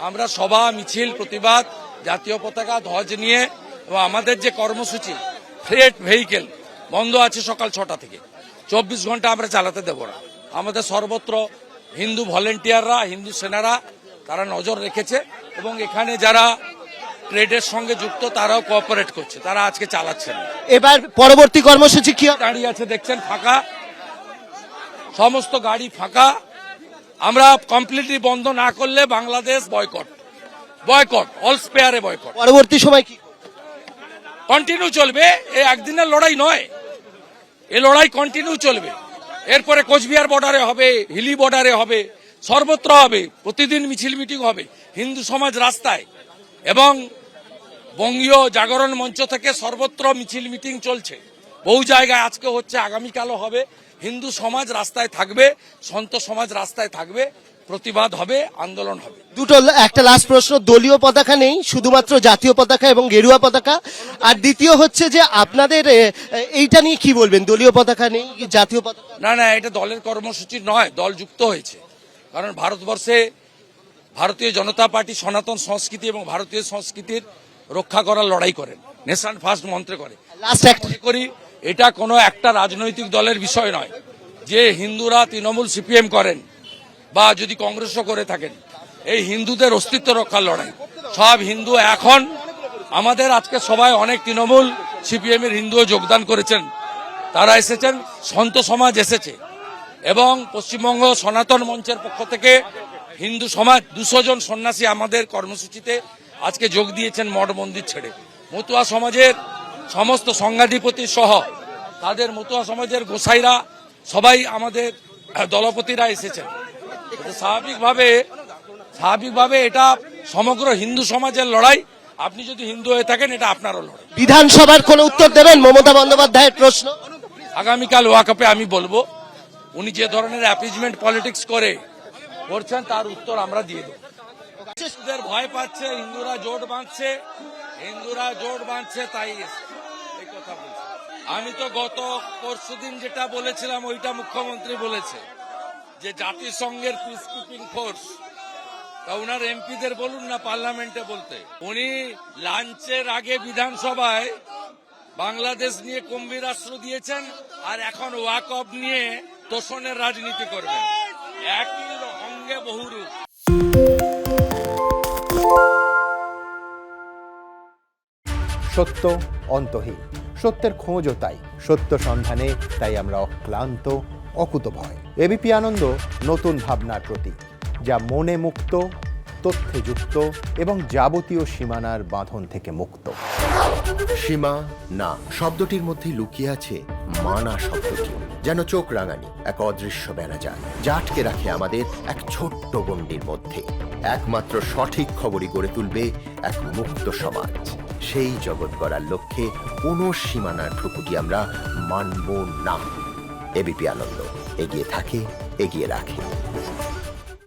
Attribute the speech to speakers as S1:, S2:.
S1: আমরা সভা মিছিল প্রতিবাদ জাতীয় পতাকা ধ্বজ নিয়ে এবং আমাদের যে কর্মসূচি ফ্রেট ভেহিকেল বন্ধ আছে সকাল 6টা থেকে 24 ঘন্টা আমরা চালাতে দেব না। আমাদের সর্বত্র হিন্দু ভলেন্টিয়াররা হিন্দু সেনারা তারা নজর রেখেছে এবং এখানে যারা ট্রেডের সঙ্গে যুক্ত তারাও কোঅপারেট করছে, তারা আজকে চালাচ্ছেন।
S2: এবার পরবর্তী কর্মসূচি কি
S1: দাঁড়িয়ে আছে দেখছেন ফাঁকা, সমস্ত গাড়ি ফাঁকা। আমরা কমপ্লিটলি বন্ধ না করলে বাংলাদেশ বয়কট অল স্পেয়ারে বয়কট।
S2: পরবর্তী সময় কি
S1: কন্টিনিউ চলবে, এই একদিনের লড়াই নয়, এ লড়াই কন্টিনিউ চলবে। এরপরে কোচবিহার বর্ডারে হবে, হিলি বর্ডারে হবে, সর্বত্র হবে, প্রতিদিন মিছিল মিটিং হবে, হিন্দু সমাজ রাস্তায় এবং বঙ্গীয় জাগরণ মঞ্চ থেকে সর্বত্র মিছিল মিটিং চলছে, বহু জায়গায় আজকে হচ্ছে, আগামীকালও হবে। হিন্দু সমাজ রাস্তায় থাকবে, সন্ত সমাজ রাস্তায় থাকবে, প্রতিবাদ হবে, আন্দোলন হবে।
S2: দুটো, একটা লাস্ট প্রশ্ন, দলীয় পতাকা নেই, শুধুমাত্র জাতীয় পতাকা এবং গেরুয়া পতাকা। আর দ্বিতীয় হচ্ছে যে আপনাদের এইটা নিয়ে কি বলবেন, দলীয় পতাকা নেই জাতীয় পতাকা?
S1: না, এটা দলের কর্মসূচি নয়, দল যুক্ত হয়েছে। কারণ ভারতবর্ষে ভারতীয় জনতা পার্টি সনাতন সংস্কৃতি এবং ভারতীয় সংস্কৃতির রক্ষা করার লড়াই করেন, নেশন ফার্স্ট মন্ত্রে করে।
S2: লাস্ট
S1: মনে করি এটা কোনো একটা রাজনৈতিক দলের বিষয় নয় যে হিন্দুরা তৃণমূল সিপিএম করেন বা যদি কংগ্রেসও করে থাকেন, এই হিন্দুদের অস্তিত্ব রক্ষার লড়াই। সব হিন্দু এখন আমাদের আজকে সবাই অনেক তৃণমূল সিপিএম এর হিন্দুও যোগদান করেছেন, তারা এসেছেন, সন্ত সমাজ এসেছে এবং পশ্চিমবঙ্গ সনাতন মঞ্চের পক্ষ থেকে হিন্দু সমাজ 200 জন সন্ন্যাসী আমাদের কর্মসূচিতে আজকে যোগ দিয়েছেন মঠ মন্দির ছেড়ে। মতুয়া সমাজের সমস্ত সংঘাধিপতি সহ তাদের মতুয়া সমাজের গোসাইরা সবাই আমাদের দলপতিরা এসেছেন। স্বাভাবিকভাবে এটা সমগ্র হিন্দু সমাজের লড়াই। আপনি যদি হিন্দু হয়ে থাকেন এটা আপনারও লড়াই।
S2: বিধানসভার কোন উত্তর দেবেন মমতা বন্দ্যোপাধ্যায়ের প্রশ্ন?
S1: আগামীকাল ওয়াকআপে আমি বলবো, উনি যে ধরনের অ্যাপিজমেন্ট পলিটিক্স করছেন তার উত্তর আমরা দিয়ে দেবো। ভয় পাচ্ছে, হিন্দুরা জোট বাঁধছে তাই এই কথা বলছে। আমি তো গত পরশুদিন যেটা বলেছিলাম ওইটা মুখ্যমন্ত্রী বলেছে যে জাতিসংঘের পিস কিপিং ফোর্স, তা উনার এমপিদের বলুন না পার্লামেন্টে বলতে। উনি লাঞ্চের আগে বিধানসভায় বাংলাদেশ নিয়ে গম্ভীরাস্ত্র দিয়েছেন আর এখন ওয়াকআপ নিয়ে তোষণের রাজনীতি করবেন। একই অঙ্গে বহুরূপ।
S3: সত্য অন্তহীন, সত্যের খোঁজও তাই, সত্য সন্ধানে তাই আমরা অক্লান্ত, অকুতভয়। এবিপি আনন্দ নতুন ভাবনার প্রতীক, যা মনে মুক্ত, তথ্যে যুক্ত এবং যাবতীয় সীমানার বাঁধন থেকে মুক্ত।
S4: সীমা না শব্দটির মধ্যে লুকিয়ে আছে মানা শব্দটি, যেন চোখ রাঙানি এক অদৃশ্য বেড়াজাল, যা আটকে রাখে আমাদের এক ছোট্ট গণ্ডির মধ্যে। একমাত্র সঠিক খবরই গড়ে তুলবে এক মুক্ত সমাজ। সেই জগৎ গড়ার লক্ষ্যে কোনো সীমানার ঠুকুটি আমরা মানব না। এবিপি আনন্দ এগিয়ে থাকে, এগিয়ে রাখে।